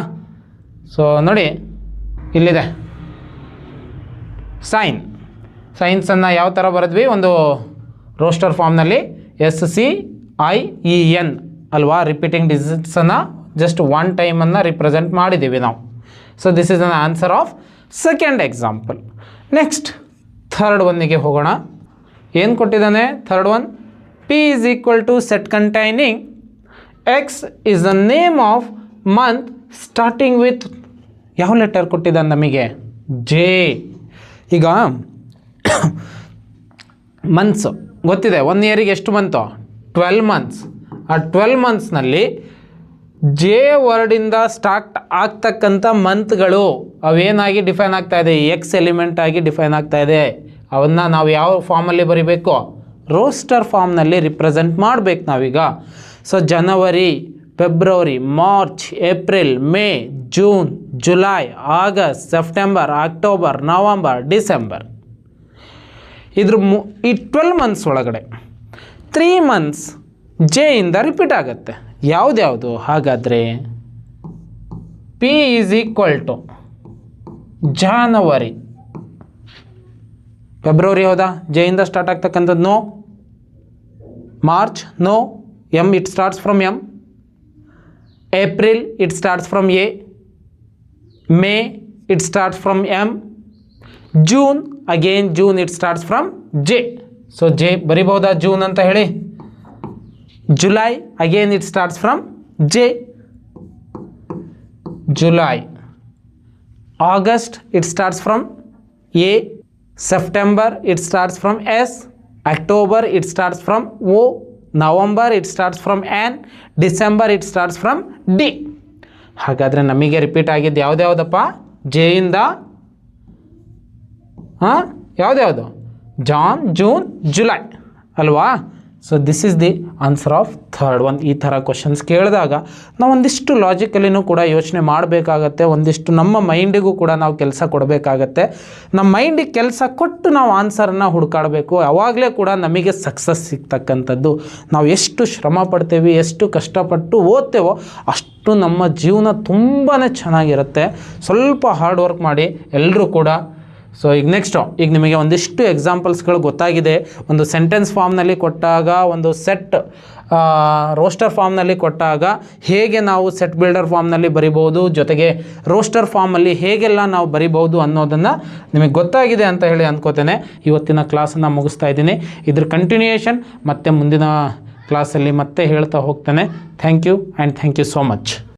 A: ಸೊ ನೋಡಿ, ಇಲ್ಲಿದೆ ಸೈನ್ಸನ್ನು ಯಾವ ಥರ ಬರೆದ್ವಿ, ಒಂದು ರೋಸ್ಟರ್ ಫಾರ್ಮ್ನಲ್ಲಿ S C I E N ಅಲ್ವಾ. ರಿಪೀಟಿಂಗ್ ಡಿಜಿಟ್ಸನ್ನು ಜಸ್ಟ್ ಒನ್ ಟೈಮನ್ನು ರಿಪ್ರೆಸೆಂಟ್ ಮಾಡಿದ್ದೀವಿ ನಾವು. So this is an answer of second example. Next third ಒನ್ನಿಗೆ ಹೋಗೋಣ. ಏನು ಕೊಟ್ಟಿದ್ದಾನೆ third one? P is equal to set containing X is the name of month starting with ಯಾವ ಲೆಟರ್ ಕೊಟ್ಟಿದ್ದಾನೆ ನಮಗೆ? J. ಈಗ ಮಂತ್ಸ್ ಗೊತ್ತಿದೆ, 1 ಇಯರಿಗೆ ಎಷ್ಟು ಮಂತು? 12 ಮಂತ್ಸ್. ಆ 12 ಮಂತ್ಸ್ನಲ್ಲಿ ಜೆ ವರ್ಡಿಂದ ಸ್ಟಾರ್ಟ್ ಆಗ್ತಕ್ಕಂಥ ಮಂತ್ಗಳು ಅವೇನಾಗಿ ಡಿಫೈನ್ ಆಗ್ತಾ ಇದೆ? ಎಕ್ಸ್ ಎಲಿಮೆಂಟ್ ಆಗಿ ಡಿಫೈನ್ ಆಗ್ತಾ ಇದೆ. ಅವನ್ನ ನಾವು ಯಾವ ಫಾರ್ಮಲ್ಲಿ ಬರಿಬೇಕು? ರೋಸ್ಟರ್ ಫಾರ್ಮ್ನಲ್ಲಿ ರಿಪ್ರೆಸೆಂಟ್ ಮಾಡಬೇಕು ನಾವೀಗ. So January, February, March, April, May, June, July, August, September, October, November, December. ಇದ್ರ ಈ 12 ಮಂತ್ಸ್ ಒಳಗಡೆ 3 ಮಂತ್ಸ್ ಜೆ ಇಂದ ರಿಪೀಟ್ ಆಗುತ್ತೆ. ಯಾವುದ್ಯಾವುದು ಹಾಗಾದರೆ? P is equal to January. February ಹೌದಾ? ಜೆ ಇಂದ ಸ್ಟಾರ್ಟ್ ಆಗ್ತಕ್ಕಂಥದ್ದು? No. March? No. M, it starts from M. April, it starts from A. May, it starts from M. June, again June, it starts from J. So J ಬರಿಬಹುದಾ June ಅಂತ ಹೇಳಿ? July, again it starts from J. July. August, it starts from A. September, it starts from S. October, it starts from O. November, it starts from N. December, it starts from D. ಹಾಗಾದರೆ ನಮಗೆ repeat ಆಗಿದ್ದು ಯಾವುದ್ಯಾವುದಪ್ಪ? J ಇಂದ ಯಾವುದ್ಯಾವುದು? John, June, July ಅಲ್ವಾ? So this is the answer of third one. ಈ ಥರ questions ಕೇಳಿದಾಗ ನಾವು ಒಂದಿಷ್ಟು ಲಾಜಿಕಲಿನೂ ಕೂಡ ಯೋಚನೆ ಮಾಡಬೇಕಾಗತ್ತೆ. ಒಂದಿಷ್ಟು ನಮ್ಮ ಮೈಂಡಿಗೂ ಕೂಡ ನಾವು ಕೆಲಸ ಕೊಡಬೇಕಾಗತ್ತೆ. ನಮ್ಮ ಮೈಂಡಿಗೆ ಕೆಲಸ ಕೊಟ್ಟು ನಾವು ಆನ್ಸರನ್ನು ಹುಡುಕಾಡಬೇಕು. ಆವಾಗಲೇ ಕೂಡ ನಮಗೆ ಸಕ್ಸಸ್ ಸಿಗ್ತಕ್ಕಂಥದ್ದು. ನಾವು ಎಷ್ಟು ಶ್ರಮ ಪಡ್ತೇವೆ, ಎಷ್ಟು ಕಷ್ಟಪಟ್ಟು ಓದ್ತೇವೋ ಅಷ್ಟು ನಮ್ಮ ಜೀವನ ತುಂಬಾ ಚೆನ್ನಾಗಿರುತ್ತೆ. ಸ್ವಲ್ಪ ಹಾರ್ಡ್ ವರ್ಕ್ ಮಾಡಿ ಎಲ್ಲರೂ ಕೂಡ. ಸೊ ಈಗ ನೆಕ್ಸ್ಟು, ಈಗ ನಿಮಗೆ ಒಂದಿಷ್ಟು ಎಕ್ಸಾಂಪಲ್ಸ್ಗಳು ಗೊತ್ತಾಗಿದೆ. ಒಂದು ಸೆಂಟೆನ್ಸ್ ಫಾರ್ಮ್ನಲ್ಲಿ ಕೊಟ್ಟಾಗ, ಒಂದು ಸೆಟ್ ರೋಸ್ಟರ್ ಫಾರ್ಮ್ನಲ್ಲಿ ಕೊಟ್ಟಾಗ ಹೇಗೆ ನಾವು ಸೆಟ್ ಬಿಲ್ಡರ್ ಫಾರ್ಮ್ನಲ್ಲಿ ಬರಿಬೋದು, ಜೊತೆಗೆ ರೋಸ್ಟರ್ ಫಾರ್ಮಲ್ಲಿ ಹೇಗೆಲ್ಲ ನಾವು ಬರಿಬೋದು ಅನ್ನೋದನ್ನು ನಿಮಗೆ ಗೊತ್ತಾಗಿದೆ ಅಂತ ಹೇಳಿ ಅಂದ್ಕೋತೇನೆ. ಇವತ್ತಿನ ಕ್ಲಾಸನ್ನು ಮುಗಿಸ್ತಾ ಇದ್ದೀನಿ. ಇದ್ರ ಕಂಟಿನ್ಯೂಯೇಷನ್ ಮತ್ತೆ ಮುಂದಿನ ಕ್ಲಾಸಲ್ಲಿ ಮತ್ತೆ ಹೇಳ್ತಾ ಹೋಗ್ತೇನೆ. Thank you and thank you so much.